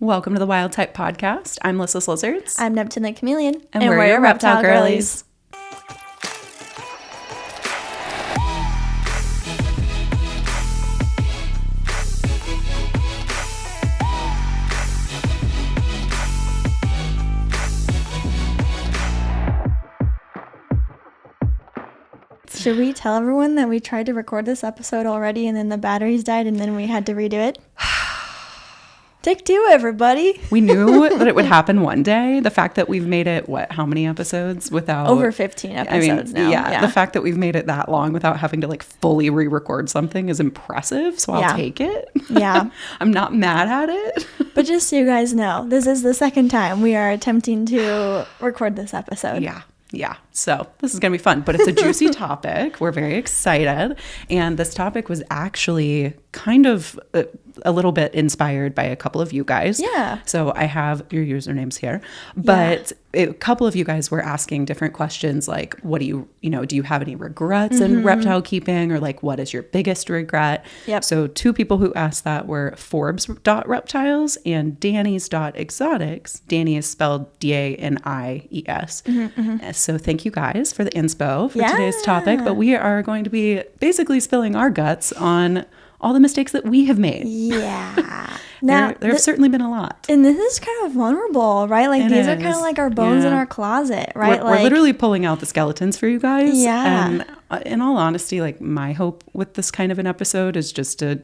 Welcome to the Wild Type Podcast. I'm Lyssa Lizards. I'm Neptune the Chameleon. And we're your reptile girlies. Should we tell everyone that we tried to record this episode already and then the batteries died and then we had to redo it? Take two, everybody. We knew that it would happen one day. The fact that we've made it, how many episodes without... Over 15 episodes now. Yeah, the fact that we've made it that long without having to fully re-record something is impressive, so I'll take it. Yeah. I'm not mad at it. But just so you guys know, this is the second time we are attempting to record this episode. Yeah. So this is going to be fun, but it's a juicy topic. We're very excited. And this topic was actually kind of a little bit inspired by a couple of you guys. Yeah. So I have your usernames here, but a couple of you guys were asking different questions like, what do you have any regrets in reptile keeping, or what is your biggest regret? Yep. So two people who asked that were Forbes.reptiles and Danny's.exotics. Danny is spelled Danies. So thank you guys for the inspo for today's topic, but we are going to be basically spilling our guts on all the mistakes that we have made. Yeah. Now, there have certainly been a lot. And this is kind of vulnerable, right? These are kind of like our bones in our closet, right? We're literally pulling out the skeletons for you guys. Yeah. And in all honesty, my hope with this kind of an episode is just to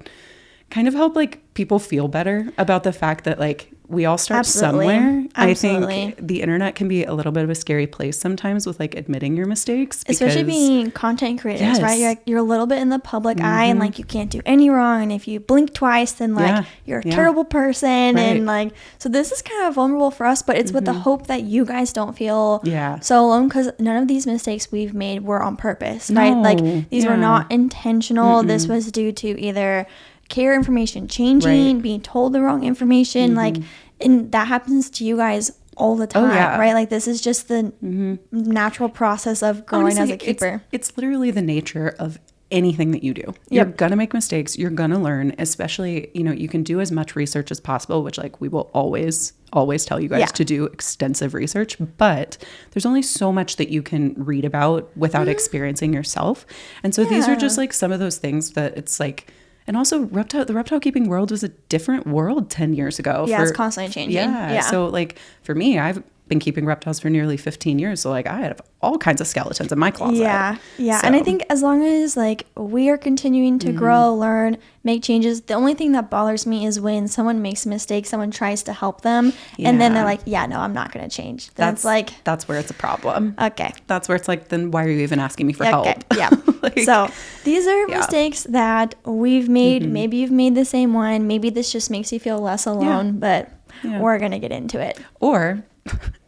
kind of help people feel better about the fact that we all start somewhere. Absolutely. I think the internet can be a little bit of a scary place sometimes with admitting your mistakes. Especially being content creators, right? You're a little bit in the public eye and you can't do any wrong. And if you blink twice, then you're a terrible person. Right. And so this is kind of vulnerable for us, but it's with the hope that you guys don't feel so alone, because none of these mistakes we've made were on purpose, right? These were not intentional. This was due to either care information changing, being told the wrong information, and that happens to you guys all the time, right? This is just the natural process of growing as a keeper. It's literally the nature of anything that you do. You're gonna make mistakes. You're gonna learn. Especially, you can do as much research as possible, which we will always tell you guys to do extensive research. But there's only so much that you can read about without experiencing yourself. And so these are just some of those things that it's and also the reptile keeping world was a different world 10 years ago. Yeah, it's constantly changing. Yeah. So for me, I've been keeping reptiles for nearly 15 years. So I have all kinds of skeletons in my closet. Yeah. So. And I think as long as we are continuing to grow, learn, make changes, the only thing that bothers me is when someone makes a mistake, someone tries to help them, and then they're no, I'm not going to change. Then that's where it's a problem. Okay. That's where it's then why are you even asking me for help? Yeah. So these are mistakes that we've made. Maybe you've made the same one. Maybe this just makes you feel less alone, but we're going to get into it. Or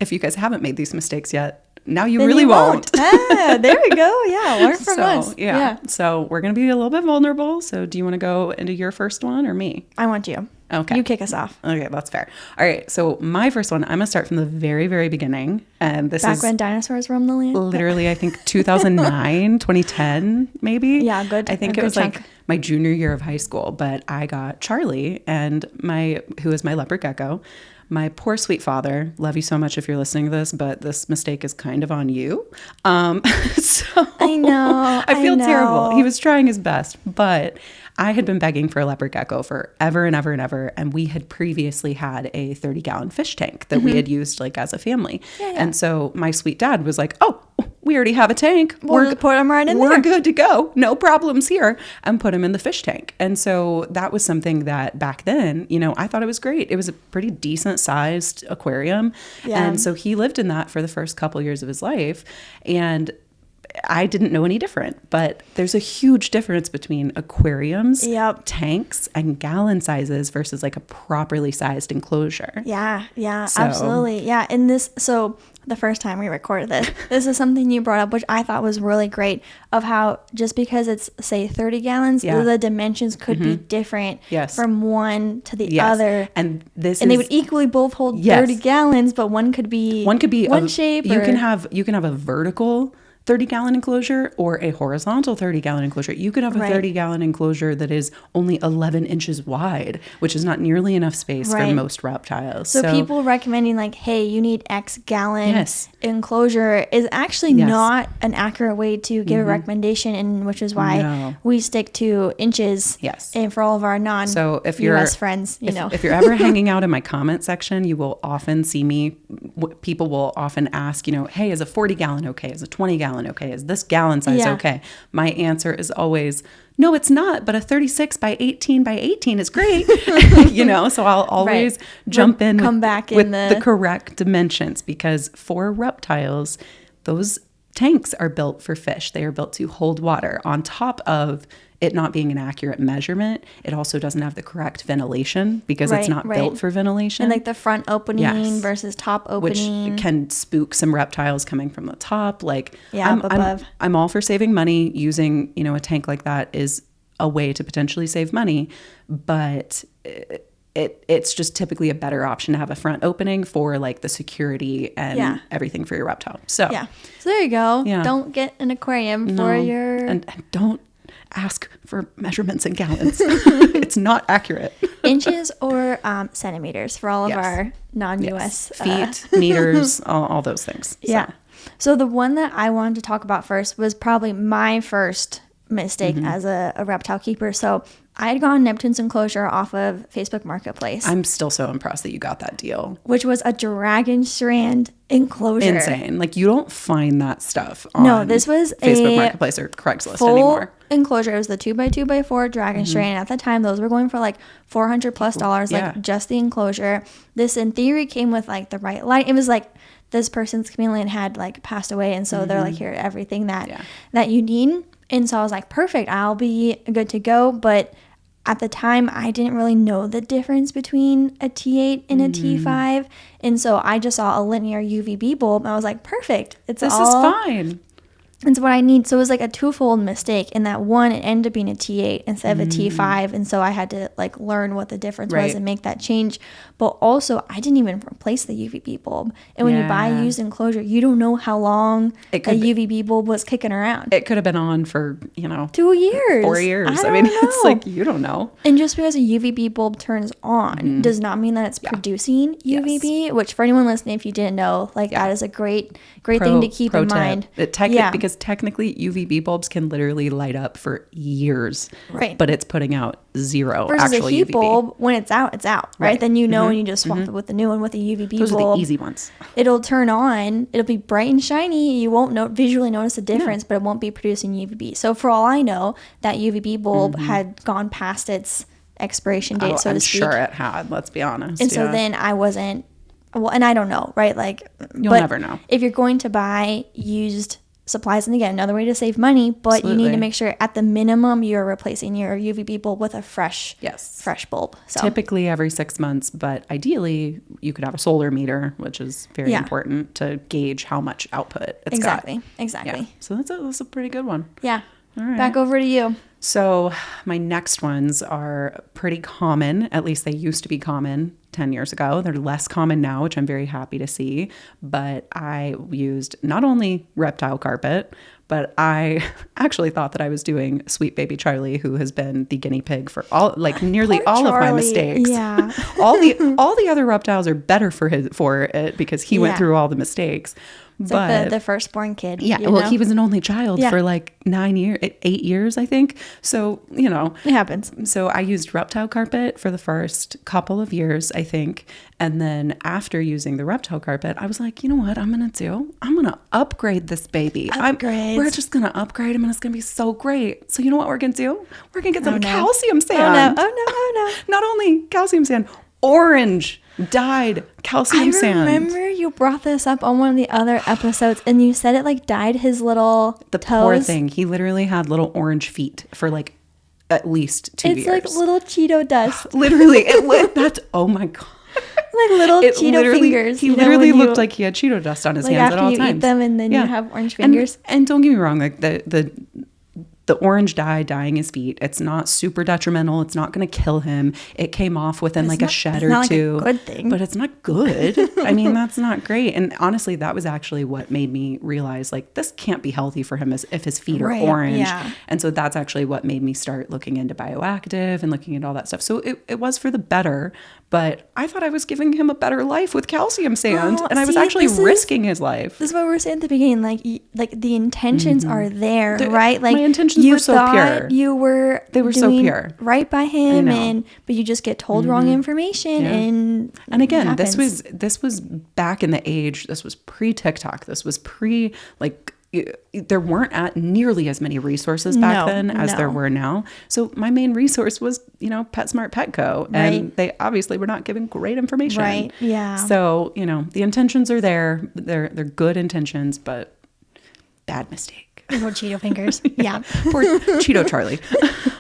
if you guys haven't made these mistakes yet, now you really won't. There we go. Yeah, learn from us. Yeah. So we're going to be a little bit vulnerable. So do you want to go into your first one or me? I want you. Okay. You kick us off. Okay, that's fair. All right. So my first one, I'm going to start from the very, very beginning. And this is... Back when dinosaurs roamed the land? Literally, I think 2009, 2010, maybe. Yeah, good. I think it was my junior year of high school. But I got Charlie, and who is my leopard gecko. My poor sweet father, love you so much if you're listening to this, but this mistake is kind of on you. So I know. I feel terrible. He was trying his best, but I had been begging for a leopard gecko for ever and ever and ever. And we had previously had a 30-gallon fish tank that we had used as a family. Yeah. And so my sweet dad was oh, we already have a tank. We'll put him right in there. We're good to go. No problems here. And put him in the fish tank. And so that was something that back then, I thought it was great. It was a pretty decent sized aquarium. Yeah. And so he lived in that for the first couple years of his life. And I didn't know any different, but there's a huge difference between aquariums, tanks, and gallon sizes versus a properly sized enclosure. Yeah, absolutely. Yeah, and the first time we recorded this is something you brought up, which I thought was really great, of how just because it's, say, 30 gallons, the dimensions could be different from one to the other. And they would equally both hold 30 gallons, but one could be one shape. You can have a vertical 30-gallon enclosure or a horizontal 30-gallon enclosure. You could have a 30-gallon enclosure that is only 11 inches wide, which is not nearly enough space for most reptiles. So people recommending like, hey, you need X gallon enclosure is actually not an accurate way to give a recommendation, and which is why we stick to inches. And for all of our non-US friends, if you're ever hanging out in my comment section, you will often see me. People will often ask, hey, is a 40-gallon okay? Is a 20-gallon okay? Is this gallon size okay? My answer is always, no, it's not, but a 36 by 18 by 18 is great. So I'll always jump in with the correct dimensions, because for reptiles, those tanks are built for fish. They are built to hold water. On top of it not being an accurate measurement, it also doesn't have the correct ventilation, because it's not built for ventilation. And like the front opening versus top opening, which can spook some reptiles coming from the top. Like above. I'm all for saving money. Using a tank like that is a way to potentially save money, but it's just typically a better option to have a front opening for like the security and everything for your reptile. So there you go. Don't get an aquarium for your and don't ask for measurements in gallons. It's not accurate. Inches or centimeters for all of our non-US feet, meters, all those things. So the one that I wanted to talk about first was probably my first mistake as a reptile keeper. So I had gotten Neptune's enclosure off of Facebook Marketplace. I'm still so impressed that you got that deal. Which was a dragon strand enclosure. Insane. Like, you don't find that stuff on this was Facebook Marketplace or Craigslist full anymore. Enclosure. It was the 2x2x4 dragon strand. At the time, those were going for like $400+, like just the enclosure. This in theory came with like the right light. It was like this person's chameleon had like passed away, and so they're like, here, everything that you need. And so I was like, perfect, I'll be good to go. But at the time, I didn't really know the difference between a T8 and a T5. And so I just saw a linear UVB bulb, and I was like, perfect. This is fine. It's what I need. So it was like a twofold mistake. In that one, it ended up being a T8 instead of a T5. And so I had to like learn what the difference was and make that change. But also, I didn't even replace the UVB bulb. And when you buy a used enclosure, you don't know how long a UVB bulb was kicking around. It could have been on for, 2 years. 4 years. I mean, it's like, you don't know. And just because a UVB bulb turns on does not mean that it's producing UVB, which for anyone listening, if you didn't know, like that is a great thing to keep in mind. Because technically UVB bulbs can literally light up for years, but it's putting out zero versus actual a heat UVB. Bulb, when it's out, right? Then when you just swap it with the new one with a UVB Those bulb. Those are the easy ones. It'll turn on. It'll be bright and shiny. You won't visually notice a difference, but it won't be producing UVB. So for all I know, that UVB bulb had gone past its expiration date, so to speak. I'm sure it had, let's be honest. And so then I wasn't, and I don't know, right? Like, you'll never know. If you're going to buy used supplies, and again, another way to save money, but you need to make sure at the minimum you're replacing your UVB bulb with a fresh bulb. So typically every 6 months, but ideally you could have a solar meter, which is very important to gauge how much output it's got. Exactly. Yeah. So that's a pretty good one. Yeah. All right. Back over to you. So my next ones are pretty common. At least they used to be common 10 years ago. They're less common now, which I'm very happy to see. But I used not only reptile carpet, but I actually thought that I was doing Sweet Baby Charlie, who has been the guinea pig for nearly all of my mistakes. Yeah. all the other reptiles are better for it because he went through all the mistakes. It's like the firstborn kid. Yeah. Well, he was an only child for like 8 years, I think. So, it happens. So I used reptile carpet for the first couple of years, I think. And then after using the reptile carpet, I was like, you know what I'm going to do? I'm going to upgrade this baby. We're just going to upgrade him, and it's going to be so great. So you know what we're going to do? We're going to get some calcium sand. Oh, no. Not only calcium sand, orange dyed calcium sand. I remember you brought this up on one of the other episodes, and you said it like dyed his little toes. Poor thing. He literally had little orange feet for like at least 2 years. It's like little Cheeto dust. Literally. That's, oh my God. Like little Cheeto fingers. He literally looked like he had Cheeto dust on his hands at all times. After you eat them, and then you have orange fingers. And don't get me wrong, like the the orange dye dyeing his feet, it's not super detrimental. It's not going to kill him. It came off within like a shed or two. Like a good thing. But it's not good. I mean, that's not great. And honestly, that was actually what made me realize like this can't be healthy for him if his feet are orange. Yeah. And so that's actually what made me start looking into bioactive and looking at all that stuff. So it was for the better, but I thought I was giving him a better life with calcium sand, and I was actually risking his life. This is what we were saying at the beginning. Like the intentions are there, right? Like my intentions were so pure. They were so pure, right by him, but you just get told wrong information, and again, this was back in the age. This was pre-TikTok. This was there weren't nearly as many resources back then as there were now. So my main resource was, PetSmart Petco. And they obviously were not giving great information. Right. Yeah. So, the intentions are there. They're good intentions, but bad mistake. Little Cheeto fingers. Yeah. Poor Cheeto Charlie.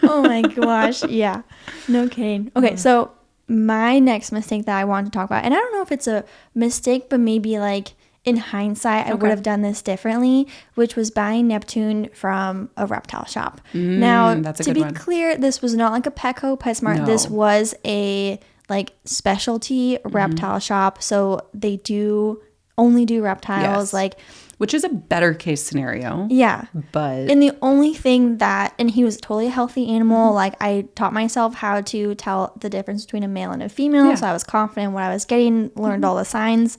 Oh my gosh. Yeah. No kidding. Okay. So my next mistake that I wanted to talk about, and I don't know if it's a mistake, but maybe like, in hindsight, I would have done this differently, which was buying Neptune from a reptile shop. Now, to be clear, this was not like a Petco, PetSmart. No. This was a like specialty reptile shop. So they only do reptiles, which is a better case scenario. Yeah. But and the only thing and he was a totally healthy animal. Like I taught myself how to tell the difference between a male and a female. Yeah. So I was confident in what I was getting, learned all the signs.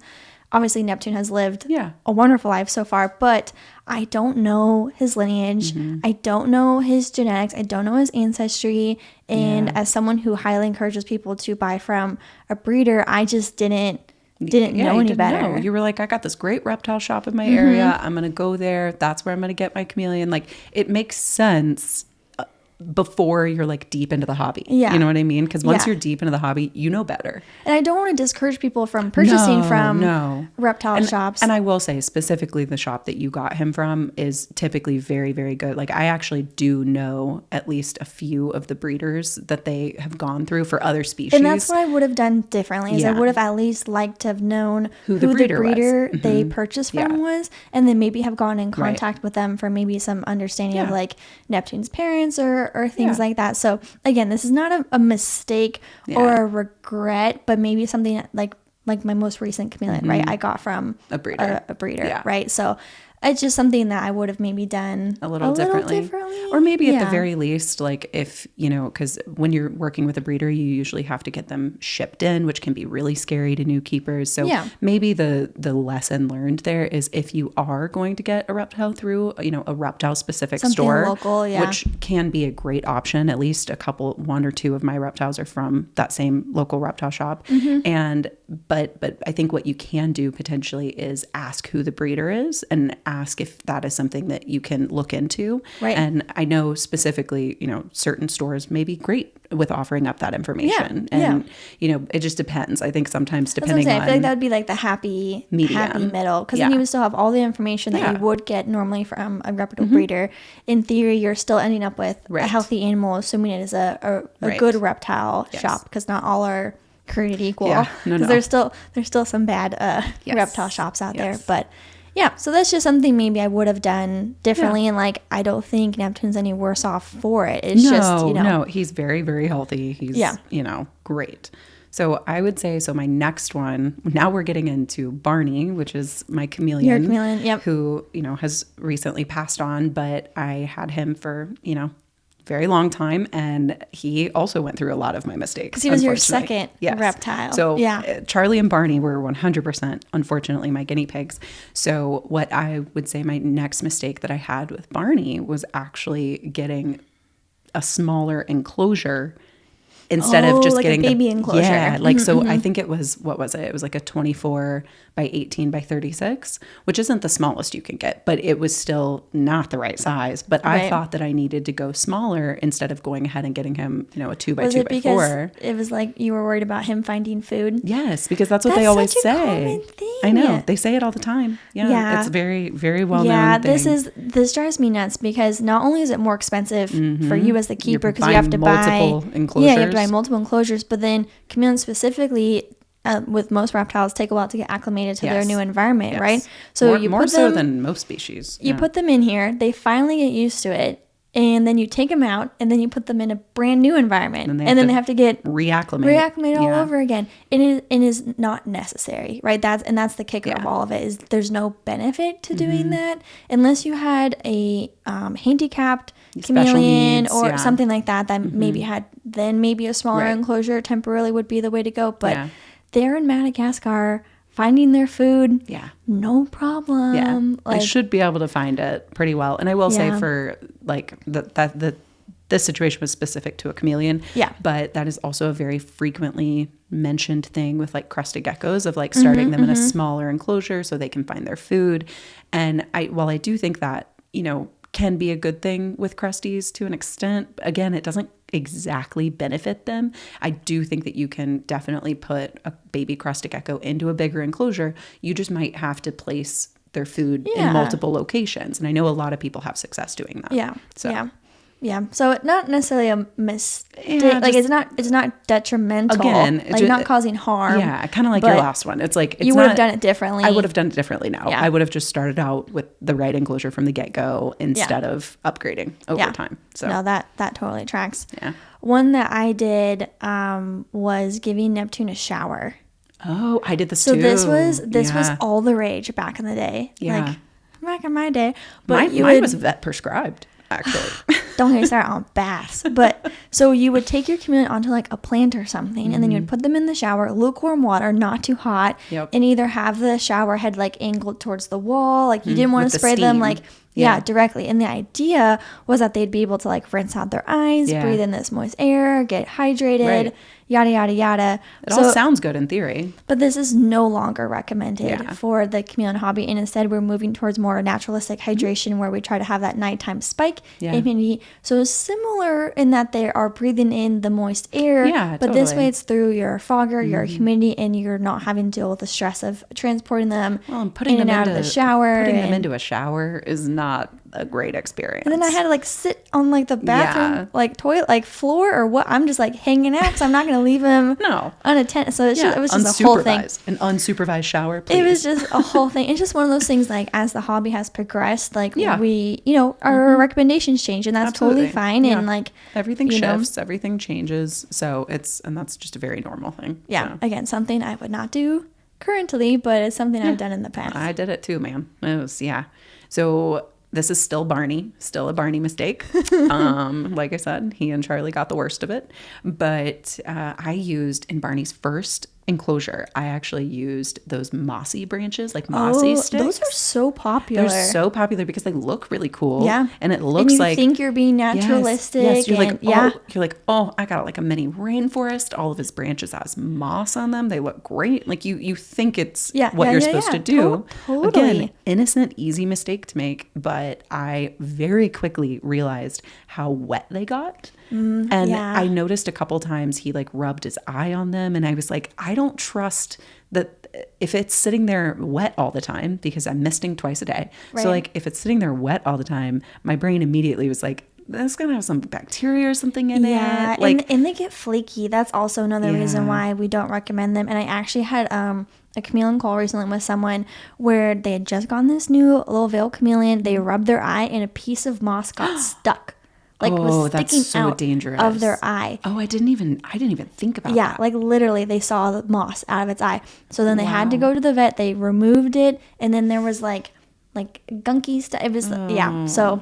Obviously, Neptune has lived a wonderful life so far, but I don't know his lineage. I don't know his genetics. I don't know his ancestry. And as someone who highly encourages people to buy from a breeder, I just didn't know any better. Know. You were like, I got this great reptile shop in my area. I'm going to go there. That's where I'm going to get my chameleon. Like, it makes sense before you're like deep into the hobby. Yeah. You know what I mean? Because once you're deep into the hobby, you know better. And I don't want to discourage people from purchasing from reptile shops. And I will say specifically the shop that you got him from is typically very, very good. Like I actually do know at least a few of the breeders that they have gone through for other species. And that's what I would have done differently is I would have at least liked to have known who the breeder they purchased from was, and then maybe have gone in contact with them for maybe some understanding of like Neptune's parents or things like that. So again, this is not a mistake or a regret, but maybe something like my most recent chameleon, right? I got from a breeder, right? So it's just something that I would have maybe done a little differently. Or maybe at the very least, like if, because when you're working with a breeder, you usually have to get them shipped in, which can be really scary to new keepers. So maybe the lesson learned there is if you are going to get a reptile through, a reptile specific store, local, which can be a great option. At least one or two of my reptiles are from that same local reptile shop. But I think what you can do potentially is ask who the breeder is and ask if that is something that you can look into. Right. And I know specifically, certain stores may be great with offering up that information. It just depends. I think sometimes depending on, I feel like that would be like the happy middle. Because then you would still have all the information that you would get normally from a reputable breeder. In theory, you're still ending up with a healthy animal, assuming it is a good reptile shop, because not all are created equal. Because there's still some bad reptile shops out there. But so that's just something maybe I would have done differently. And like, I don't think Neptune's any worse off for it. It's no, he's very, very healthy. He's, great. So I would say, my next one, now we're getting into Barney, which is my chameleon. Your chameleon, who, has recently passed on, but I had him for, very long time, and he also went through a lot of my mistakes because he was your second reptile. So Charlie and Barney were 100% unfortunately my guinea pigs. So what I would say my next mistake that I had with Barney was actually getting a smaller enclosure instead of just getting a baby enclosure. I think it was, what was it? It was like a 24 by 18 by 36, which isn't the smallest you can get, but it was still not the right size. But I thought that I needed to go smaller instead of going ahead and getting him, a 2 by 2 by 4. It was like you were worried about him finding food? Yes, because that's what they always say. Common thing. I know. They say it all the time. Yeah. It's very, very well known thing. This drives me nuts because not only is it more expensive for you as the keeper because you have to buy multiple enclosures. Yeah, you have to buy multiple enclosures, but then chameleons specifically, with most reptiles, take a while to get acclimated to their new environment, right? So more so than most species. You put them in here, they finally get used to it, and then you take them out, and then you put them in a brand new environment, and then they have to get reacclimated all over again. It is not necessary, right? That's the kicker of all of it, is there's no benefit to doing that unless you had a handicapped chameleon or something like that maybe had maybe a smaller enclosure temporarily would be the way to go. But they're in Madagascar, finding their food, no problem. Yeah, they should be able to find it pretty well. And I will say, for like this situation was specific to a chameleon. Yeah, but that is also a very frequently mentioned thing with like crested geckos, of like starting them in a smaller enclosure so they can find their food. And while I do think that, you know, can be a good thing with crusties to an extent, again, it doesn't exactly benefit them. I do think that you can definitely put a baby crested gecko into a bigger enclosure. You just might have to place their food in multiple locations. And I know a lot of people have success doing that. Yeah. So. Yeah. So it's not necessarily a mistake. Like it's not detrimental. Again, like not causing harm. Yeah. Kind of like your last one. It's like, you would have done it differently. I would have done it differently now. Yeah. I would have just started out with the right enclosure from the get-go instead of upgrading over time. So no, that totally tracks. Yeah. One that I did was giving Neptune a shower. Oh, I did this too. So this was all the rage back in the day. Yeah. Like back in my day. But mine was vet prescribed, actually. Don't get me started on baths. But so you would take your chameleon onto like a plant or something, and then you would put them in the shower, lukewarm water, not too hot, and either have the shower head like angled towards the wall. Like you didn't want to spray them like directly. And the idea was that they'd be able to like rinse out their eyes, breathe in this moist air, get hydrated, yada, yada, yada. It all sounds good in theory. But this is no longer recommended for the chameleon hobby. And instead, we're moving towards more naturalistic hydration where we try to have that nighttime spike in humidity. So it's similar in that they are breathing in the moist air. But this way, it's through your fogger, your humidity, and you're not having to deal with the stress of transporting them and putting them out of the shower. Putting them into a shower is not a great experience. And then I had to like sit on like the bathroom like toilet like floor or what. I'm just like hanging out because I'm not going to leave him unattended. So it was just a whole thing. An unsupervised shower, please. It was just a whole thing. It's just one of those things, like as the hobby has progressed, like we, our recommendations change, and that's totally fine. And like everything shifts, everything changes. So that's just a very normal thing. Yeah. So. Again, something I would not do currently, but it's something I've done in the past. I did it too, man. It was, So this is still a Barney mistake. Like I said, he and Charlie got the worst of it. But I used, in Barney's first enclosure, I actually used those mossy branches, like mossy sticks. Those are so popular. They're so popular because they look really cool. Yeah. And it looks and like... you think you're being naturalistic. Yes. You're like, I got like a mini rainforest. All of his branches has moss on them. They look great. Like you think it's what you're supposed to do. Totally. Again, innocent, easy mistake to make. But I very quickly realized how wet they got. I noticed a couple times he like rubbed his eye on them, and I was like, I don't trust that if it's sitting there wet all the time, because I'm misting twice a day. Right. So like if it's sitting there wet all the time, my brain immediately was like, that's gonna have some bacteria or something in it. Like, and they get flaky. That's also another reason why we don't recommend them. And I actually had a chameleon call recently with someone where they had just gotten this new little veil chameleon. They rubbed their eye and a piece of moss got stuck. Like was sticking out dangerous. Of their eye. Oh, I didn't even think about that. Yeah, like literally they saw the moss out of its eye. So then they had to go to the vet. They removed it, and then there was like gunky stuff. It was so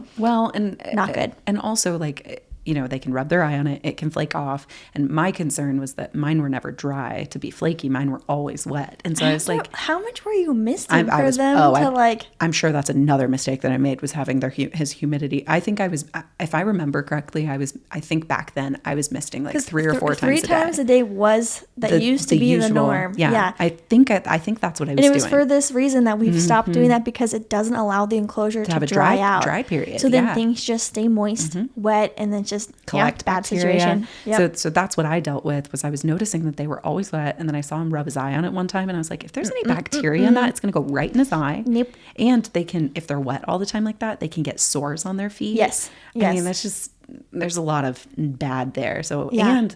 and not good. And also like, they can rub their eye on it. It can flake off. And my concern was that mine were never dry to be flaky. Mine were always wet. And so I was like, how much were you misting for them to like? I'm sure that's another mistake that I made, was having his humidity. I think I was, if I remember correctly, I think back then I was misting like 3 or 4 times a day. 3 times a day was used to be usual, the norm. Yeah. I think that's what I was doing. And it was for this reason that we've stopped doing that, because it doesn't allow the enclosure to have a dry period. So then things just stay moist, wet, and then just collect bad bacteria. Situation. Yep. So that's what I dealt with, was I was noticing that they were always wet, and then I saw him rub his eye on it one time, and I was like, if there's any bacteria in that, it's going to go right in his eye. Nope. And they can, if they're wet all the time like that, they can get sores on their feet. Yes. I mean, that's just, there's a lot of bad there. So, and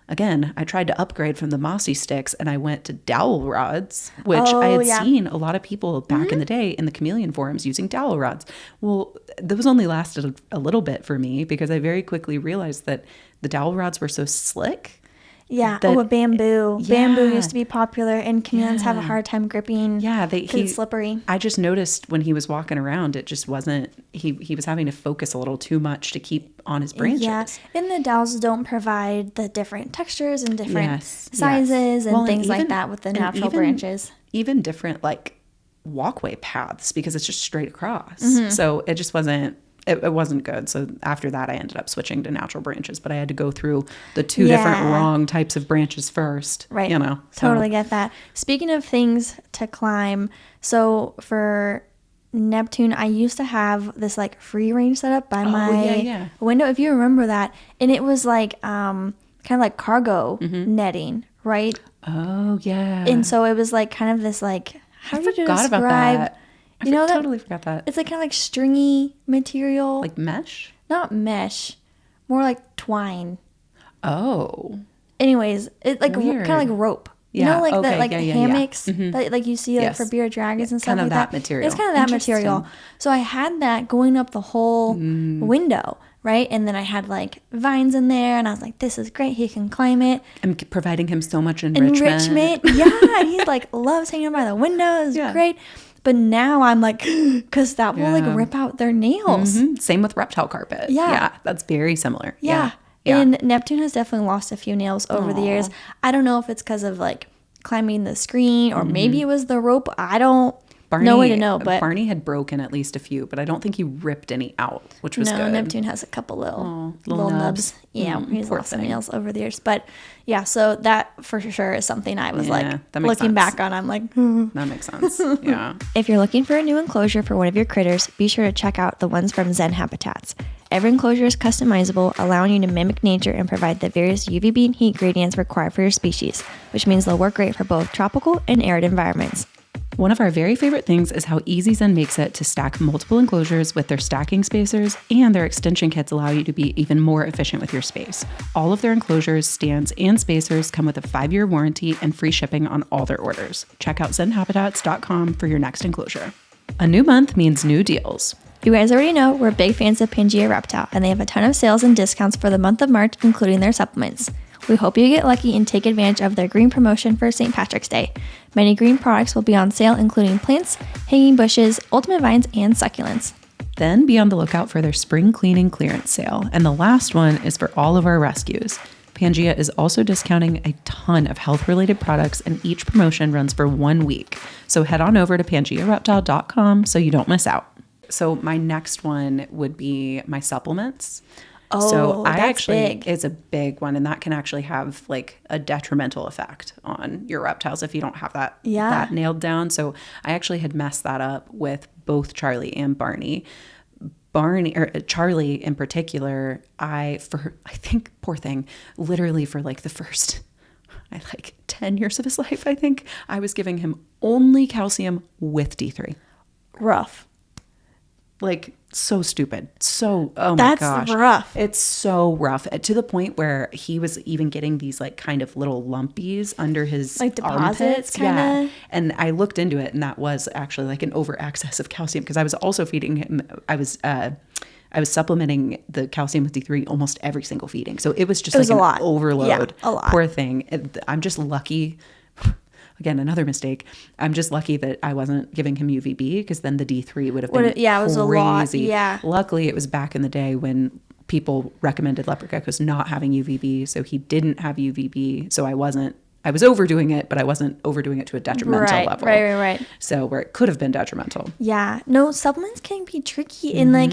again, I tried to upgrade from the mossy sticks, and I went to dowel rods, which I had seen a lot of people back in the day in the chameleon forums using dowel rods. Well, those only lasted a little bit for me because I very quickly realized that the dowel rods were so slick. Yeah. Bamboo. Yeah. Bamboo used to be popular, and chameleons have a hard time gripping. Yeah, it's slippery. I just noticed when he was walking around, it just wasn't. He was having to focus a little too much to keep on his branches. Yeah, and the dowels don't provide the different textures and different sizes and things like that with the natural branches. Even different like walkway paths because it's just straight across. Mm-hmm. So it just wasn't. It wasn't good. So after that, I ended up switching to natural branches, but I had to go through the two different wrong types of branches first. Right. Totally get that. Speaking of things to climb, so for Neptune, I used to have this like free range set up by my window, if you remember that. And it was like kind of like cargo netting, right? Oh, yeah. And so it was like kind of this like, how do you describe about that? I totally forgot that. It's like kind of like stringy material. Like mesh? Not mesh. More like twine. Oh. Anyways, it's like kind of like rope. Yeah. You know, like that, like hammocks that like you see like for bearded dragons and stuff like that. Kind of that material. It's kind of that material. So I had that going up the whole window, right? And then I had like vines in there, and I was like, "This is great. He can climb it." I'm providing him so much enrichment. Yeah, he like loves hanging by the window. It's great. But now I'm like, because that will like rip out their nails. Mm-hmm. Same with reptile carpet. Yeah, that's very similar. Yeah. And Neptune has definitely lost a few nails over the years. I don't know if it's because of like climbing the screen or maybe it was the rope. I don't no way to know. But Barney had broken at least a few, but I don't think he ripped any out, which was good. No, Neptune has a couple little nubs. Yeah, he's lost some nails over the years. But yeah, so that for sure is something I was like looking back on. I'm like, that makes sense. Yeah. If you're looking for a new enclosure for one of your critters, be sure to check out the ones from Zen Habitats. Every enclosure is customizable, allowing you to mimic nature and provide the various UVB and heat gradients required for your species, which means they'll work great for both tropical and arid environments. One of our very favorite things is how easy Zen makes it to stack multiple enclosures with their stacking spacers, and their extension kits allow you to be even more efficient with your space. All of their enclosures, stands, and spacers come with a 5-year warranty and free shipping on all their orders. Check out zenhabitats.com for your next enclosure. A new month means new deals. You guys already know we're big fans of Pangea Reptile, and they have a ton of sales and discounts for the month of March, including their supplements. We hope you get lucky and take advantage of their green promotion for St. Patrick's Day. Many green products will be on sale, including plants, hanging bushes, ultimate vines, and succulents. Then be on the lookout for their spring cleaning clearance sale. And the last one is for all of our rescues. Pangea is also discounting a ton of health-related products, and each promotion runs for 1 week. So head on over to PangeaReptile.com so you don't miss out. So my next one would be my supplements. Oh, so that's big. It's a big one, and that can actually have like a detrimental effect on your reptiles if you don't have that nailed down. So I actually had messed that up with both Charlie and Barney. Charlie in particular, I think, poor thing, literally for like the first 10 years of his life, I think I was giving him only calcium with D3. Rough. Like, so stupid. So, oh my gosh. That's rough. It's so rough. To the point where he was even getting these like kind of little lumpies under his like deposits kind of. Yeah. And I looked into it, and that was actually like an over excess of calcium, because I was also feeding him. I was supplementing the calcium with D3 almost every single feeding. So it was just like an overload. Yeah, a lot. Poor thing. I'm just lucky. Again, another mistake. I'm just lucky that I wasn't giving him UVB, because then the D3 would have been crazy. It was a lot. Yeah. Luckily, it was back in the day when people recommended leopard geckos not having UVB, so he didn't have UVB. So I was overdoing it, but I wasn't overdoing it to a detrimental level. Right. So where it could have been detrimental. Yeah. No, supplements can be tricky. And like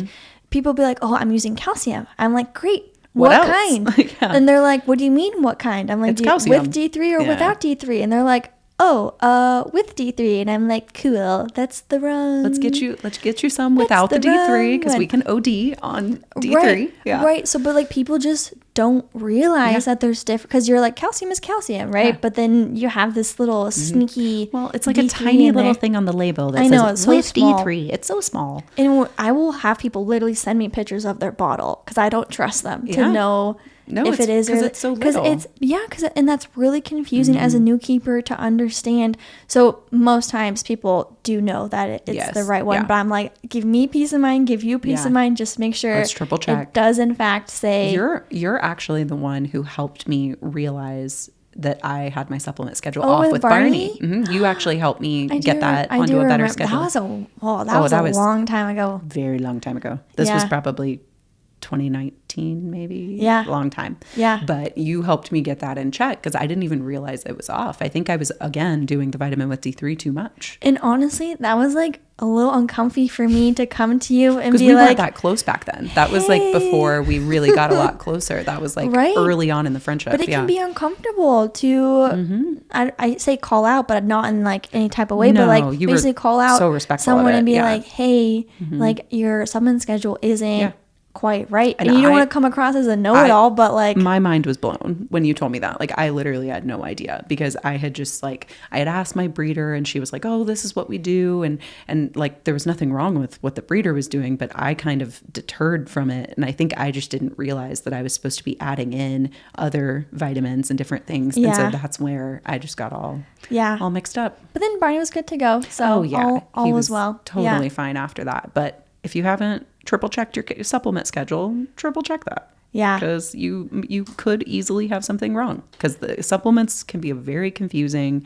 people be like, oh, I'm using calcium. I'm like, great. What kind? And they're like, what do you mean what kind? I'm like, with D3 or without D3? And they're like, with D3. And I'm like, cool, that's the wrong. Let's get you some without the D3, because we can OD on D3. Right. So, but like people just don't realize that there's different, because you're like, calcium is calcium, right? Yeah. But then you have this little sneaky. Well, it's like D3 a tiny little thing on the label that says it's so with small. D3. It's so small. And I will have people literally send me pictures of their bottle, because I don't trust them to know if it is, because it's so little. And that's really confusing as a new keeper to understand. So most times people do know that it's the right one, but I'm like, give me peace of mind, give you peace of mind, just make sure let's triple check. It does in fact say. You're actually the one who helped me realize that I had my supplement schedule off with Barney. You actually helped me get that onto a better schedule. That was a long time ago. Very long time ago. This was probably 2019, maybe. Long time. But you helped me get that in check because I didn't even realize it was off. I think I was, again, doing the vitamin with D3 too much. And honestly, that was like a little uncomfy for me to come to you and be we like, weren't that close back then. That was like before we really got a lot closer. That was like early on in the friendship. But it can be uncomfortable to, I say call out, but not in like any type of way, but like you basically call out someone and be like, hey, like your supplement schedule isn't quite right. And you don't want to come across as a know-it-all, but like my mind was blown when you told me that. Like I literally had no idea because I had just like, I had asked my breeder and she was like, oh, this is what we do. And like, there was nothing wrong with what the breeder was doing, but I kind of deterred from it. And I think I just didn't realize that I was supposed to be adding in other vitamins and different things. And so that's where I just got all mixed up. But then Barney was good to go. So all was well. Totally fine after that. But if you haven't triple checked your supplement schedule, triple check that. Yeah. Because you could easily have something wrong because the supplements can be a very confusing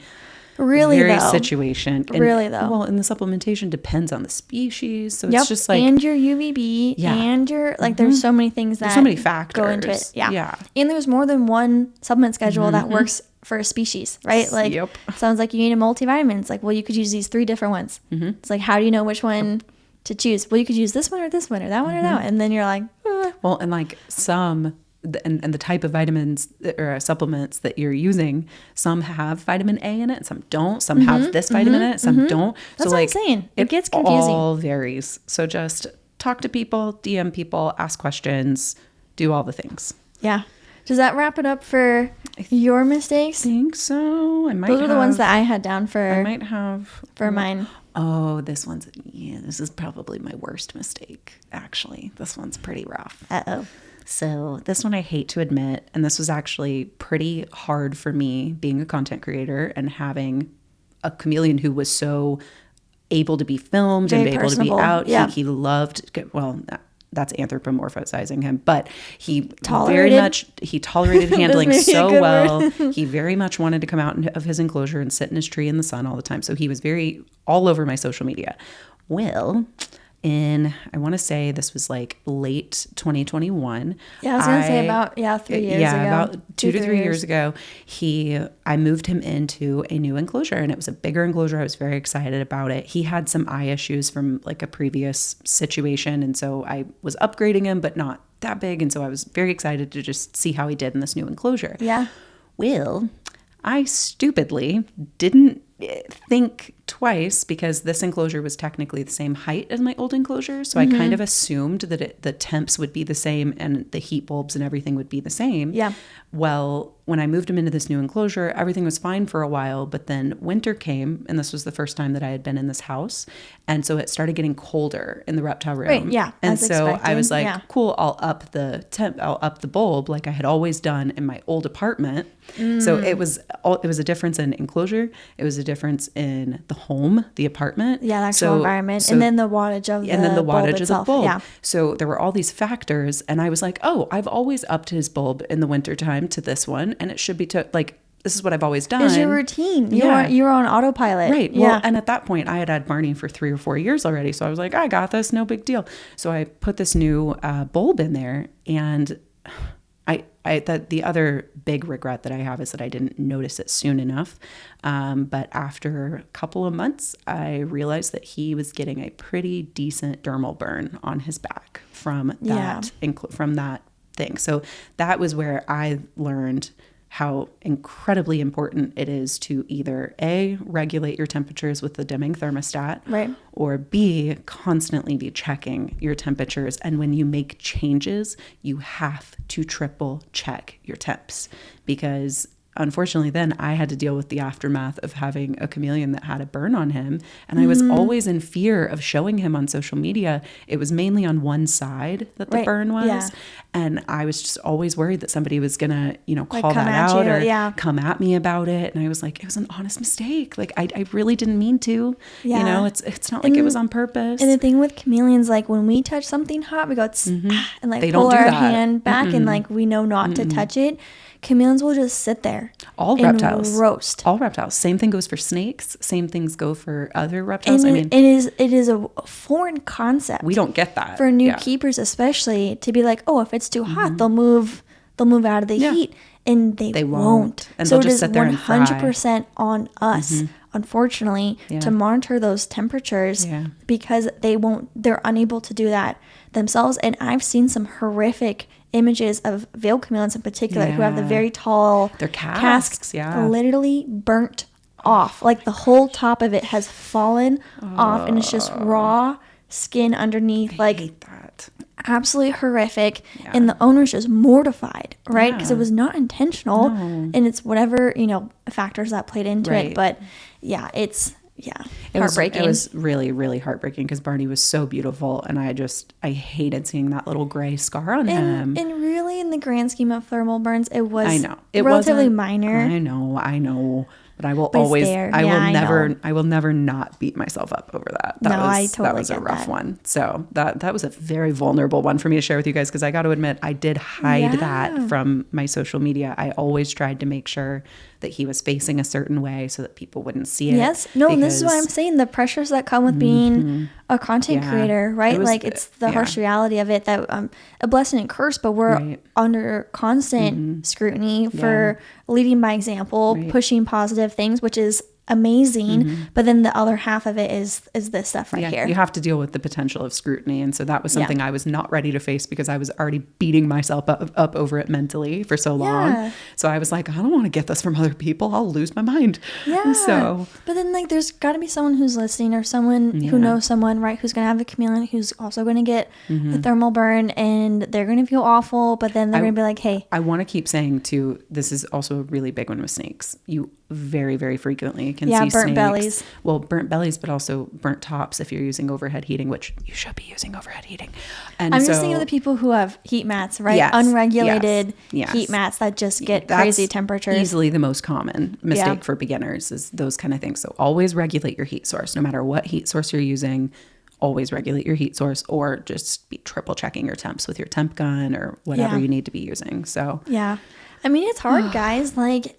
situation. Well, and the supplementation depends on the species. So it's just like. And your UVB and your, like there's so many things that. There's so many factors. Go into it. Yeah. And there's more than one supplement schedule that works for a species, right? Like sounds like you need a multivitamin. It's like, well, you could use these 3 different ones. It's like, how do you know which one to choose? Well, you could use this one or that one or that one. And then you're like, well, and like some, and the type of vitamins or supplements that you're using, some have vitamin A in it, some don't. Some have this vitamin in it, some don't. That's so what like, I'm saying. It gets confusing. All varies. So just talk to people, DM people, ask questions, do all the things. Yeah. Does that wrap it up for your mistakes? I think so. Those are the ones that I had down for. I might have for mine. Oh, this is probably my worst mistake, actually. This one's pretty rough. Uh-oh. So this one I hate to admit, and this was actually pretty hard for me being a content creator and having a chameleon who was so able to be filmed Very and able personable. To be out. Yeah. He loved, well, that's anthropomorphizing him, but he tolerated handling so well. He very much wanted to come out of his enclosure and sit in his tree in the sun all the time. So he was very all over my social media. Well, I want to say this was like late 2021. Yeah, I was going to say about 3 years ago. Yeah, about 2 to 3 years ago. I moved him into a new enclosure, and it was a bigger enclosure. I was very excited about it. He had some eye issues from like a previous situation, and so I was upgrading him, but not that big. And so I was very excited to just see how he did in this new enclosure. Yeah. Well, I stupidly didn't think twice because this enclosure was technically the same height as my old enclosure. So I kind of assumed that the temps would be the same and the heat bulbs and everything would be the same. Yeah. Well, when I moved him into this new enclosure, everything was fine for a while, but then winter came, and this was the first time that I had been in this house. And so it started getting colder in the reptile room. Right, yeah. And so I was like, cool, I'll up the bulb like I had always done in my old apartment. So it was a difference in enclosure. It was a difference in the home, the apartment. Yeah, the actual environment. And then the wattage of the bulb itself. Yeah. So there were all these factors, and I was like, oh, I've always upped his bulb in the wintertime to this one, and it should be this is what I've always done. It's your routine. You were on autopilot. Right. Well, and at that point I had had Barney for 3 or 4 years already. So I was like, I got this, no big deal. So I put this new bulb in there, and the other big regret that I have is that I didn't notice it soon enough. But after a couple of months, I realized that he was getting a pretty decent dermal burn on his back from that thing. So that was where I learned how incredibly important it is to either A, regulate your temperatures with the dimming thermostat, right, or B, constantly be checking your temperatures. And when you make changes, you have to triple check your temps, because unfortunately, then I had to deal with the aftermath of having a chameleon that had a burn on him. And I was always in fear of showing him on social media. It was mainly on one side that the burn was. Yeah. And I was just always worried that somebody was going to, you know, call that out or come at me about it. And I was like, it was an honest mistake. Like, I really didn't mean to. Yeah. You know, it's not like it was on purpose. And the thing with chameleons, like when we touch something hot, we go, and like they pull our hand back and like we know not to touch it. Chameleons will just sit there. All reptiles. Roast. All reptiles. Same thing goes for snakes. Same things go for other reptiles. And I mean, it is a foreign concept. We don't get that. For new keepers especially, to be like, oh, if it's too hot, they'll move out of the heat. And they won't. And so they'll just it is sit there 100% on us, unfortunately, to monitor those temperatures because they're unable to do that themselves. And I've seen some horrific images of veiled chameleons in particular who have the very tall their casks literally burnt off. Like the whole top of it has fallen off and it's just raw skin underneath. I hate that. Absolutely horrific. And the owner's just mortified, right? Because it was not intentional. And it's whatever, you know, factors that played into it. But it's heartbreaking. It was really, really heartbreaking because Barney was so beautiful, and I hated seeing that little gray scar on him. And really, in the grand scheme of thermal burns, it was it relatively minor. I know. But I will always, I will never not beat myself up over that. That was a rough one. So that was a very vulnerable one for me to share with you guys, because I got to admit, I did hide that from my social media. I always tried to make sure that he was facing a certain way so that people wouldn't see it. Yes. No, and this is what I'm saying. The pressures that come with being a content creator, right? It's the harsh reality of it that a blessing and curse, but we're under constant scrutiny for leading by example, pushing positive things, which is amazing. But then the other half of it is this stuff here. You have to deal with the potential of scrutiny. And so that was something I was not ready to face because I was already beating myself up over it mentally for so long. So I was like, I don't want to get this from other people. I'll lose my mind. So, but then like, there's got to be someone who's listening or someone who knows someone, right, who's going to have a chameleon, who's also going to get the thermal burn, and they're going to feel awful, but then they're going to be like, hey. I want to keep saying too, this is also a really big one with snakes. You very, very frequently can see burnt snakes. Bellies. Well, burnt bellies, but also burnt tops if you're using overhead heating, which you should be using overhead heating. And I'm just thinking of the people who have heat mats, right? Unregulated heat mats that just get crazy temperatures. Easily the most common mistake for beginners is those kind of things. So always regulate your heat source. No matter what heat source you're using, always regulate your heat source, or just be triple checking your temps with your temp gun or whatever you need to be using. So I mean, it's hard, guys. Like,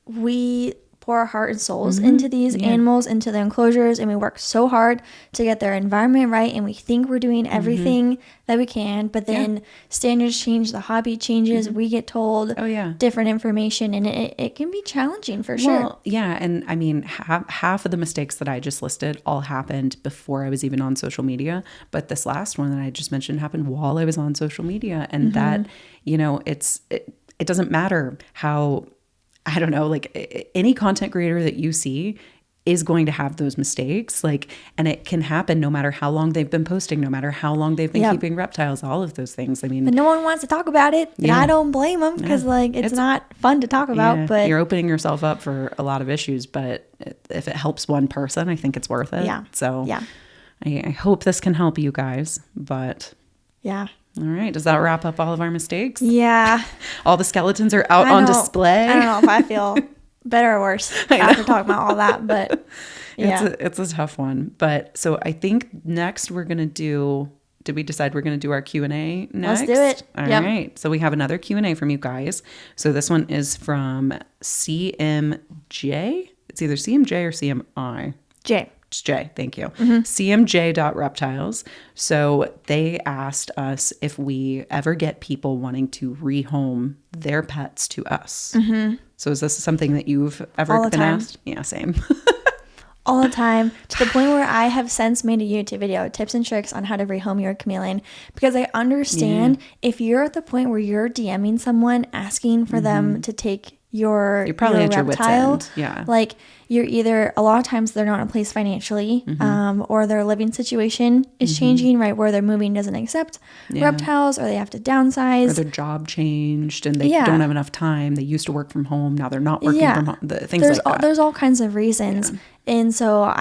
we pour our heart and souls into these animals, into their enclosures, and we work so hard to get their environment right, and we think we're doing everything that we can, but then standards change, the hobby changes, we get told different information, and it can be challenging for sure. And I mean, half of the mistakes that I just listed all happened before I was even on social media, but this last one that I just mentioned happened while I was on social media, and that, you know, it doesn't matter how, I don't know, like any content creator that you see is going to have those mistakes, like, and it can happen no matter how long they've been posting, no matter how long they've been keeping reptiles, all of those things. I mean, but no one wants to talk about it, and I don't blame them, because like it's not fun to talk about, but you're opening yourself up for a lot of issues, but if it helps one person, I think it's worth it. So I hope this can help you guys, but all right. Does that wrap up all of our mistakes? Yeah. All the skeletons are out on display. I don't know if I feel better or worse after talking about all that, but it's a tough one. But so I think next we're going to did we decide we're going to do our Q&A next? Let's do it. All right. So we have another Q&A from you guys. So this one is from CMJ. It's either CMJ or CMI. J. It's J, thank you. CMJ.reptiles. So they asked us if we ever get people wanting to rehome their pets to us. So is this something that you've ever been asked? Yeah, same. All the time, to the point where I have since made a YouTube video, tips and tricks on how to rehome your chameleon, because I understand if you're at the point where you're DMing someone asking for them to take you're probably at reptile. Your wit's end. Yeah. Like you're either, a lot of times they're not in a place financially, or their living situation is changing, right? Where they're moving doesn't accept reptiles, or they have to downsize. Or their job changed and they don't have enough time. They used to work from home. Now they're not working from home. Things like that. There's all kinds of reasons. Yeah. And so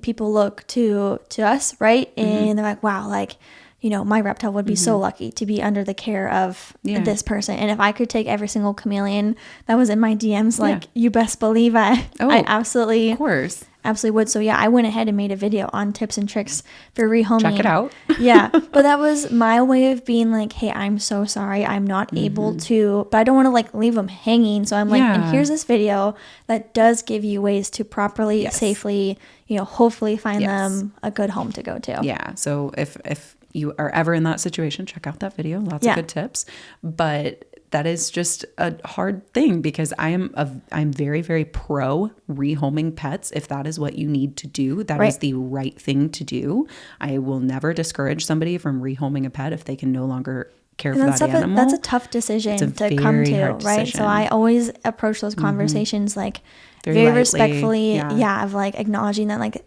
people look to us, right? And they're like, wow, like, you know, my reptile would be so lucky to be under the care of this person. And if I could take every single chameleon that was in my DMs, like you best believe I absolutely, of course, absolutely would. So yeah, I went ahead and made a video on tips and tricks for rehoming. Check it out. Yeah. But that was my way of being like, hey, I'm so sorry. I'm not able to, but I don't want to like leave them hanging. So I'm like, and here's this video that does give you ways to properly, safely, you know, hopefully find them a good home to go to. Yeah. So if you are ever in that situation, check out that video. Lots of good tips. But that is just a hard thing because I'm very, very pro rehoming pets. If that is what you need to do, that is the right thing to do. I will never discourage somebody from rehoming a pet if they can no longer care for that animal. That's a tough decision to come to, right? So I always approach those conversations like very respectfully, of like acknowledging that like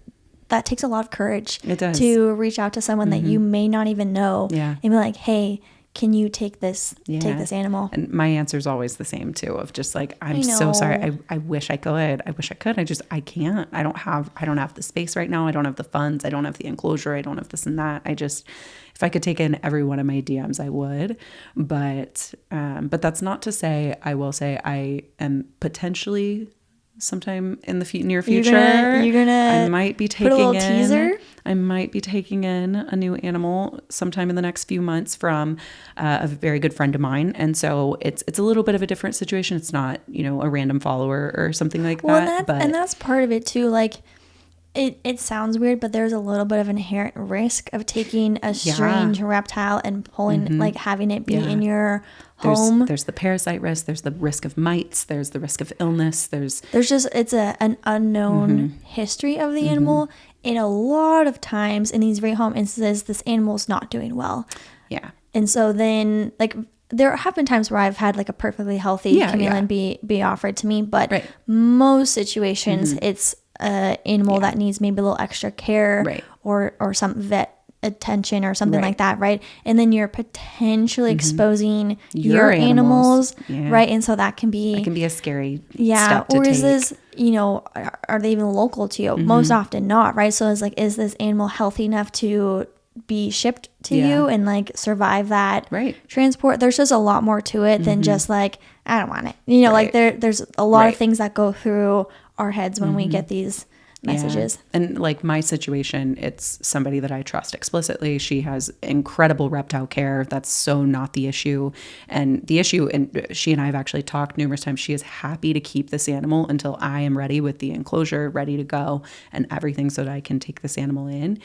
that takes a lot of courage to reach out to someone that you may not even know and be like, hey, can you take this animal? And my answer is always the same too, of just like, I'm so sorry. I wish I could. I can't. I don't have the space right now. I don't have the funds. I don't have the enclosure. I don't have this and that. If I could take in every one of my DMs, I would. But that's not to say, I will say I am potentially sometime in the near future, I might be taking in a new animal sometime in the next few months from a very good friend of mine. And so it's a little bit of a different situation. It's not, you know, a random follower or something like that. And that's part of it too. Like it sounds weird, but there's a little bit of inherent risk of taking a strange reptile and pulling, like having it be in your home. There's the parasite risk. There's the risk of mites. There's the risk of illness. There's just, it's an unknown history of the animal. And a lot of times in these rehome instances, this animal's not doing well. Yeah. And so then like, there have been times where I've had like a perfectly healthy chameleon be offered to me, but most situations it's an animal that needs maybe a little extra care or some vet attention or something like that, right? And then you're potentially exposing your animals, right? And so that can be a scary step to or take. Is this, you know, are they even local to you? Most often not, right? So it's like, is this animal healthy enough to be shipped to you and like survive that transport? There's just a lot more to it than just like, I don't want it, you know, like there's a lot of things that go through our heads when we get these messages. And like my situation, it's somebody that I trust explicitly. She has incredible reptile care. That's so not the issue. And the issue, and she and I have actually talked numerous times, she is happy to keep this animal until I am ready with the enclosure, ready to go and everything so that I can take this animal in.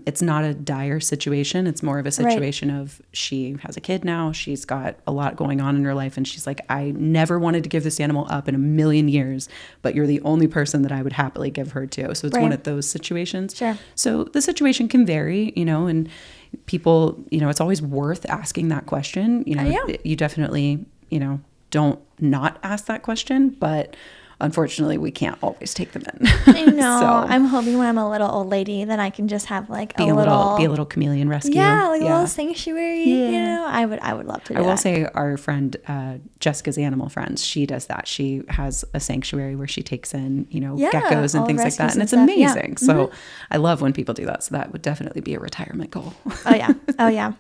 It's not a dire situation. It's more of a situation of she has a kid now. She's got a lot going on in her life. And she's like, I never wanted to give this animal up in a million years, but you're the only person that I would happily give her to. So it's one of those situations. Sure. So the situation can vary, you know, and people, you know, it's always worth asking that question. You know, you definitely, you know, don't not ask that question, but unfortunately we can't always take them in. I know. So, I'm hoping when I'm a little old lady that I can just have like be a little chameleon rescue. Yeah, like a little sanctuary. Yeah. You know, I would love to do that. I will say our friend Jessica's Animal Friends, she does that. She has a sanctuary where she takes in, you know, geckos and things like that. And it's amazing. So I love when people do that. So that would definitely be a retirement goal. Oh yeah.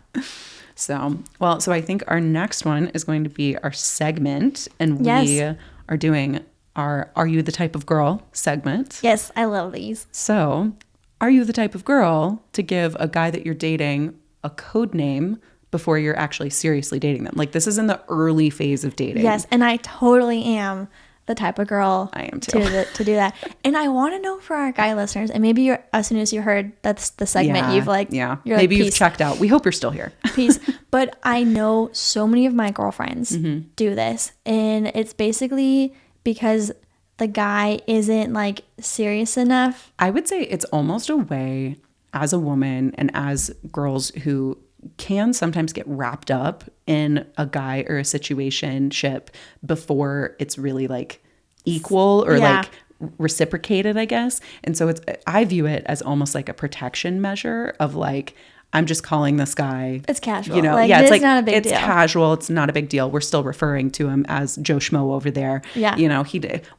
So I think our next one is going to be our segment, and we are doing our Are You the Type of Girl segment. Yes, I love these. So, are you the type of girl to give a guy that you're dating a code name before you're actually seriously dating them? Like, this is in the early phase of dating. Yes, and I totally am the type of girl I am too. to do that. And I want to know for our guy listeners, and maybe as soon as you heard that's the segment, you've like, you're maybe like, you've checked out. We hope you're still here. Peace. But I know so many of my girlfriends do this, and it's basically because the guy isn't like serious enough. I would say it's almost a way as a woman and as girls who can sometimes get wrapped up in a guy or a situationship before it's really like equal or like reciprocated, I guess. And so I view it as almost like a protection measure of like, I'm just calling this guy. It's casual. You know, like, it's like, not a big deal. It's casual. It's not a big deal. We're still referring to him as Joe Schmo over there. Yeah. You know,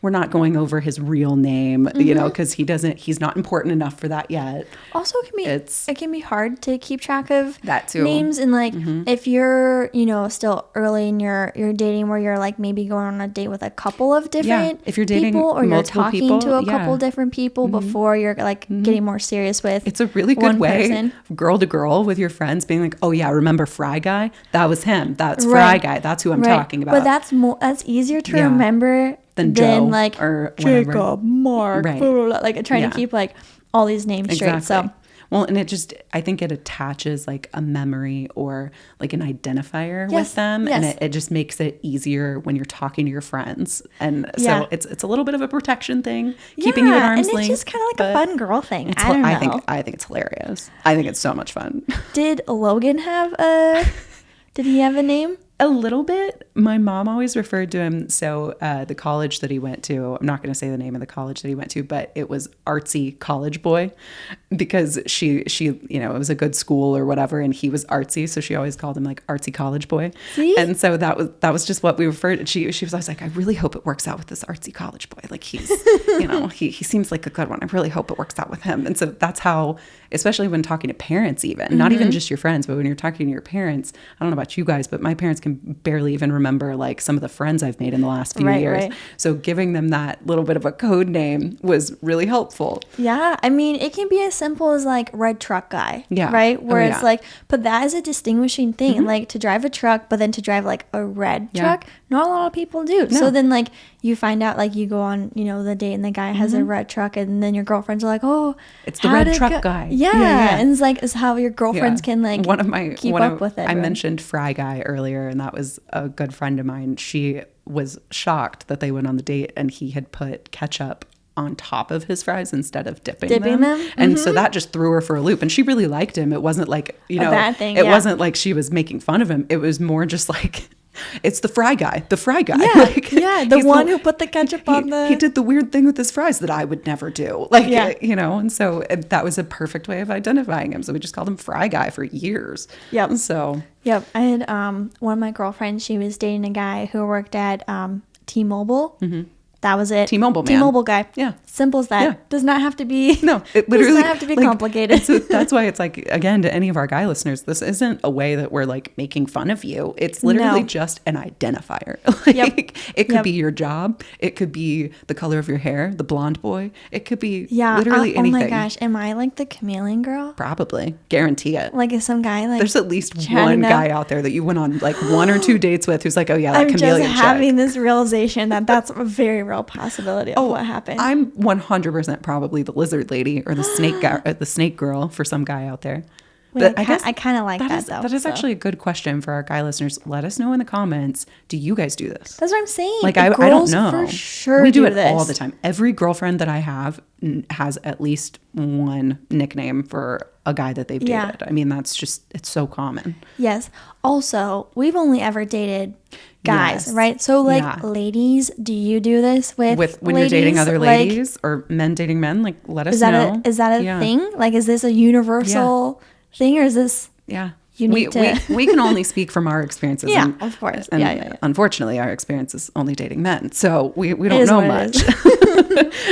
we're not going over his real name, you know, because he's not important enough for that yet. Also, it can be hard to keep track of that too. Names. And like, if you're, you know, still early in your dating where you're like maybe going on a date with a couple of different if you're dating people, or you're talking people, to a couple different people before you're like getting more serious with it's a really good way, girl to girl with your friends being like, oh yeah, remember Fry Guy? That was him. That's Fry Guy. That's who I'm talking about. But that's easier to remember than Joe like or Jacob, Mark, like trying to keep like all these names straight. So well, and I think it attaches like a memory or like an identifier with them. And it just makes it easier when you're talking to your friends. And so it's a little bit of a protection thing, keeping you at arm's length. And it's just kind of like a fun girl thing. I don't know. I think it's hilarious. I think it's so much fun. Did Logan did he have a name? A little bit. My mom always referred to him. So the college that he went to, I'm not going to say the name of the college that he went to, but it was Artsy College Boy, because she, you know, it was a good school or whatever, and he was artsy, so she always called him like Artsy College Boy. See? And so that was just what we referred. She was always like, I really hope it works out with this Artsy College Boy. Like he's, you know, he seems like a good one. I really hope it works out with him. And so that's how, especially when talking to parents, even not even just your friends, but when you're talking to your parents, I don't know about you guys, but my parents can barely even remember like some of the friends I've made in the last few years. Right. So giving them that little bit of a code name was really helpful. Yeah. I mean, it can be as simple as like red truck guy. Yeah. Right. Where it's like, but that is a distinguishing thing. Like to drive a truck, but then to drive like a red truck, not a lot of people do. No. So then like you find out, like you go on, you know, the date and the guy has a red truck, and then your girlfriends are like, oh, it's the red truck guy. Yeah. And it's like, it's how your girlfriends can like keep up with it. I mentioned Fry Guy earlier, and that was a good friend of mine. She was shocked that they went on the date and he had put ketchup on top of his fries instead of dipping them. And so that just threw her for a loop, and she really liked him. It wasn't like, you know, a bad thing. It wasn't like she was making fun of him. It was more just like, it's the Fry Guy. Yeah, like, the one who put the ketchup on the... He did the weird thing with his fries that I would never do. Like, you know, and so that was a perfect way of identifying him. So we just called him Fry Guy for years. Yep. So... Yep. I had one of my girlfriends, she was dating a guy who worked at T-Mobile. That was it. T-Mobile man. T-Mobile guy. Yeah. Simple as that. Yeah. Does not have to be. No, it literally does not have to be like, complicated. So that's why it's like, again, to any of our guy listeners, this isn't a way that we're like making fun of you. It's literally just an identifier. Like, it could be your job. It could be the color of your hair, the blonde boy. It could be literally anything. Oh my gosh. Am I like the chameleon girl? Probably. Guarantee it. Like if some guy like. There's at least one guy out there that you went on like 1 or 2 dates with who's like, oh yeah, that chameleon chick. I'm just having this realization that that's a very real possibility of what happened. I'm 100% probably the lizard lady or the snake guy, or the snake girl for some guy out there. But I guess I kind of like that though. That is actually a good question for our guy listeners. Let us know in the comments. Do you guys do this? That's what I'm saying. Like I don't know. For sure we do it all the time. Every girlfriend that I have has at least one nickname for a guy that they've dated. Yeah. I mean, that's just, it's so common. Yes. Also, we've only ever dated guys, right? So like ladies, do you do this with when ladies? You're dating other ladies, like, or men dating men? Like, let us know. Is that a thing? Like, is this a universal thing, or is this unique we can only speak from our experiences. Yeah, of course. And unfortunately, our experience is only dating men. So we don't know much.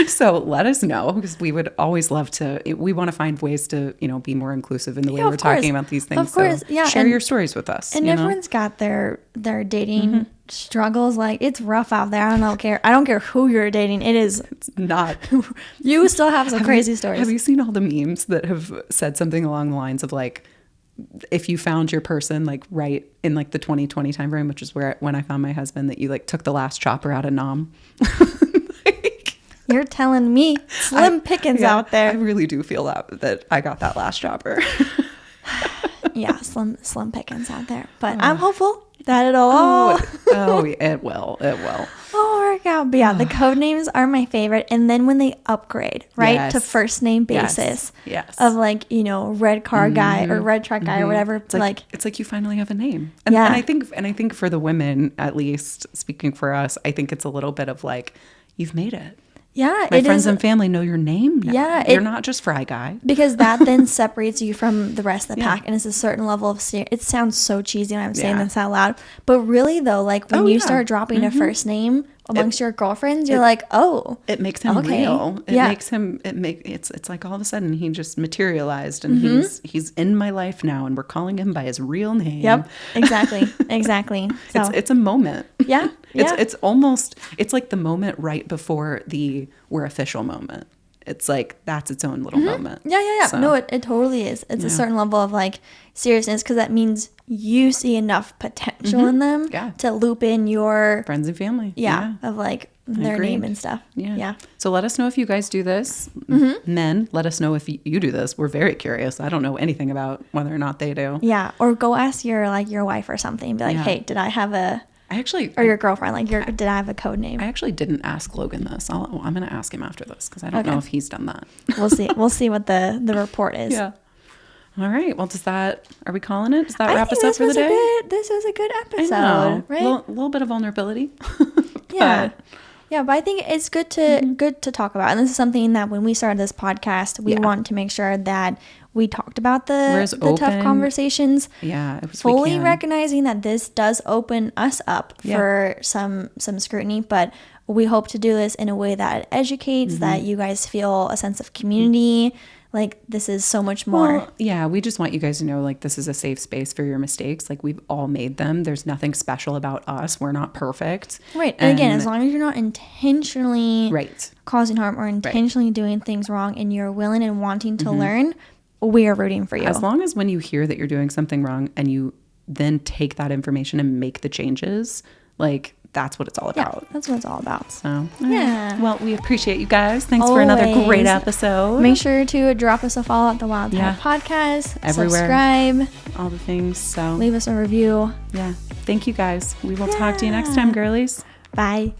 So let us know, because we would always love to, we want to find ways to, you know, be more inclusive in the way we're talking about these things. Of course, so share your stories with us. And everyone's got their dating struggles. Like, it's rough out there. I don't care who you're dating. It's not. You still have some crazy stories. Have you seen all the memes that have said something along the lines of like, if you found your person like right in like the 2020 time frame, which is when I found my husband, that you like took the last chopper out of Nam. You're telling me slim pickings out there. I really do feel that I got that last chopper. Yeah, slim pickings out there. But I'm hopeful. that at all. Oh, it will. Oh, work out. But yeah, the code names are my favorite. And then when they upgrade, right, to first name basis of like, you know, red car guy or red truck guy or whatever. It's like you finally have a name. And I think for the women, at least speaking for us, I think it's a little bit of like, you've made it. Yeah, my friends and family know your name now. Yeah, you're not just Fry Guy. Because that then separates you from the rest of the pack, and it's a certain level of it sounds so cheesy when I'm saying this out loud, but really though, like when you start dropping a first name amongst your girlfriends, you're like, oh, it makes him real. It makes him. It's like all of a sudden he just materialized, and he's in my life now, and we're calling him by his real name. Yep, exactly. So it's a moment. Yeah. It's like the moment right before the we're official moment. It's like that's its own little moment. Yeah. So, no, it totally is. It's a certain level of like seriousness, because that means you see enough potential in them to loop in your friends and family. Of like their name and stuff. Yeah. So let us know if you guys do this. Men, let us know if you do this. We're very curious. I don't know anything about whether or not they do. Yeah. Or go ask your wife or something. Be like, hey, did I have or your girlfriend, like did I have a code name? I actually didn't ask Logan this. I'm going to ask him after this, because I don't know if he's done that. We'll see what the report is. Yeah. All right. Well, are we calling it? Does that wrap us up for the day? This was a good episode. I know. Right? A little bit of vulnerability. Yeah. Yeah, but I think it's good to talk about. And this is something that when we started this podcast, we want to make sure that we talked about the tough conversations. Yeah. Fully recognizing that this does open us up for some scrutiny, but we hope to do this in a way that educates, that you guys feel a sense of community. Like, this is so much more. Well, yeah, we just want you guys to know, like, this is a safe space for your mistakes. Like, we've all made them. There's nothing special about us. We're not perfect. Right. And again, as long as you're not intentionally causing harm or intentionally doing things wrong, and you're willing and wanting to learn, we are rooting for you. As long as when you hear that you're doing something wrong and you then take that information and make the changes, like, that's what it's all about. Yeah, that's what it's all about. So, well, we appreciate you guys. Thanks for another great episode. Make sure to drop us a follow at the Wild Type Podcast. Everywhere. Subscribe. All the things. So leave us a review. Yeah. Thank you guys. We will talk to you next time, girlies. Bye.